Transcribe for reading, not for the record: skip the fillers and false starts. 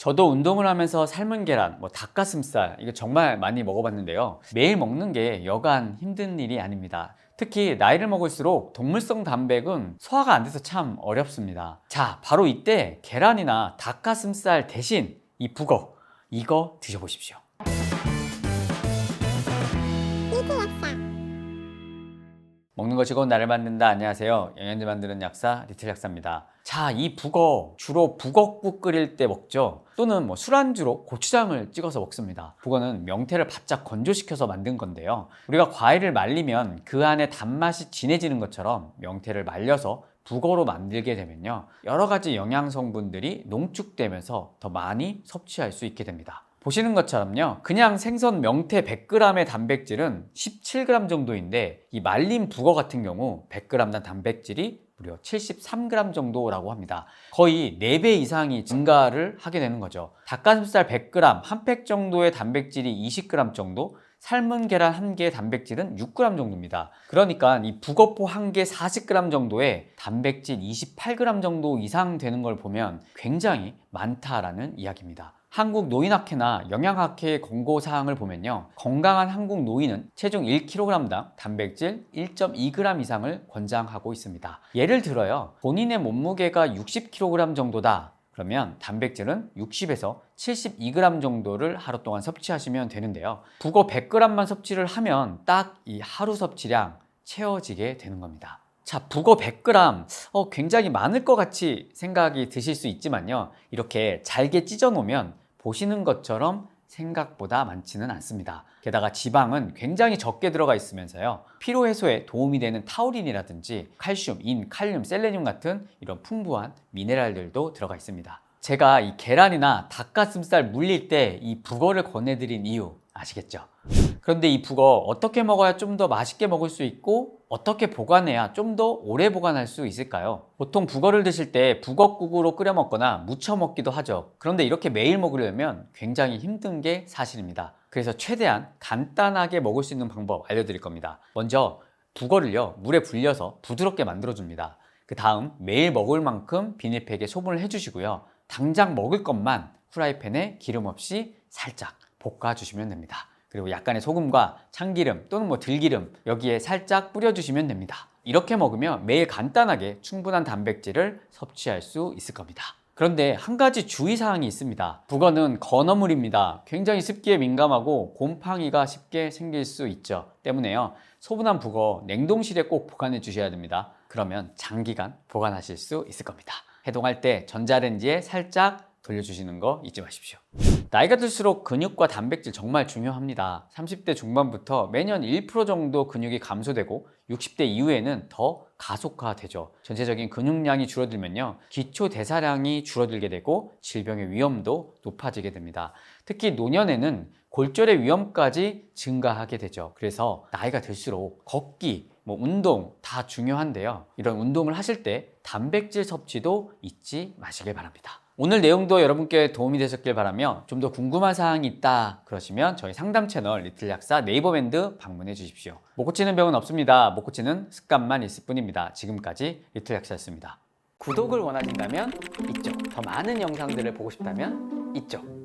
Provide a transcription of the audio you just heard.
저도 운동을 하면서 삶은 계란, 닭가슴살 이거 정말 많이 먹어봤는데요. 매일 먹는 게 여간 힘든 일이 아닙니다. 특히 나이를 먹을수록 동물성 단백은 소화가 안 돼서 참 어렵습니다. 자, 바로 이때 계란이나 닭가슴살 대신 이 북어 이거 드셔보십시오. 먹는 거 즐거운 나를 만든다. 안녕하세요. 영양제 만드는 약사 리틀 약사입니다. 자, 이 북어 주로 북어국 끓일 때 먹죠. 또는 술안주로 고추장을 찍어서 먹습니다. 북어는 명태를 바짝 건조시켜서 만든 건데요. 우리가 과일을 말리면 그 안에 단맛이 진해지는 것처럼 명태를 말려서 북어로 만들게 되면요, 여러 가지 영양 성분들이 농축되면서 더 많이 섭취할 수 있게 됩니다. 보시는 것처럼요, 그냥 생선 명태 100g의 단백질은 17g 정도인데 이 말린 북어 같은 경우 100g당 단백질이 무려 73g 정도라고 합니다. 거의 4배 이상이 증가를 하게 되는 거죠. 닭가슴살 100g, 한 팩 정도의 단백질이 20g 정도, 삶은 계란 한 개의 단백질은 6g 정도입니다. 그러니까 이 북어포 한 개 40g 정도에 단백질 28g 정도 이상 되는 걸 보면 굉장히 많다라는 이야기입니다. 한국 노인학회나 영양학회의 권고사항을 보면요, 건강한 한국 노인은 체중 1kg당 단백질 1.2g 이상을 권장하고 있습니다. 예를 들어요, 본인의 몸무게가 60kg 정도다 그러면 단백질은 60에서 72g 정도를 하루 동안 섭취하시면 되는데요, 북어 100g만 섭취를 하면 딱 이 하루 섭취량 채워지게 되는 겁니다. 자, 북어 100g 굉장히 많을 것 같이 생각이 드실 수 있지만요, 이렇게 잘게 찢어 놓으면 보시는 것처럼 생각보다 많지는 않습니다. 게다가 지방은 굉장히 적게 들어가 있으면서요, 피로 해소에 도움이 되는 타우린이라든지 칼슘, 인, 칼륨, 셀레늄 같은 이런 풍부한 미네랄들도 들어가 있습니다. 제가 이 계란이나 닭가슴살 물릴 때 이 북어를 권해드린 이유 아시겠죠? 그런데 이 북어 어떻게 먹어야 좀 더 맛있게 먹을 수 있고 어떻게 보관해야 좀 더 오래 보관할 수 있을까요? 보통 북어를 드실 때 북어국으로 끓여 먹거나 무쳐 먹기도 하죠. 그런데 이렇게 매일 먹으려면 굉장히 힘든 게 사실입니다. 그래서 최대한 간단하게 먹을 수 있는 방법 알려드릴 겁니다. 먼저 북어를요, 물에 불려서 부드럽게 만들어 줍니다. 그 다음 매일 먹을 만큼 비닐팩에 소분을 해주시고요, 당장 먹을 것만 후라이팬에 기름 없이 살짝 볶아주시면 됩니다. 그리고 약간의 소금과 참기름 또는 들기름 여기에 살짝 뿌려주시면 됩니다. 이렇게 먹으면 매일 간단하게 충분한 단백질을 섭취할 수 있을 겁니다. 그런데 한 가지 주의사항이 있습니다. 북어는 건어물입니다. 굉장히 습기에 민감하고 곰팡이가 쉽게 생길 수 있죠. 때문에요, 소분한 북어 냉동실에 꼭 보관해 주셔야 됩니다. 그러면 장기간 보관하실 수 있을 겁니다. 해동할 때 전자레인지에 살짝 돌려주시는 거 잊지 마십시오. 나이가 들수록 근육과 단백질 정말 중요합니다. 30대 중반부터 매년 1% 정도 근육이 감소되고 60대 이후에는 더 가속화되죠. 전체적인 근육량이 줄어들면요, 기초 대사량이 줄어들게 되고 질병의 위험도 높아지게 됩니다. 특히 노년에는 골절의 위험까지 증가하게 되죠. 그래서 나이가 들수록 걷기, 운동 다 중요한데요, 이런 운동을 하실 때 단백질 섭취도 잊지 마시길 바랍니다. 오늘 내용도 여러분께 도움이 되셨길 바라며 좀 더 궁금한 사항이 있다 그러시면 저희 상담 채널 리틀 약사 네이버 밴드 방문해 주십시오. 못 고치는 병은 없습니다. 못 고치는 습관만 있을 뿐입니다. 지금까지 리틀 약사였습니다. 구독을 원하신다면 이쪽, 더 많은 영상들을 보고 싶다면 이쪽.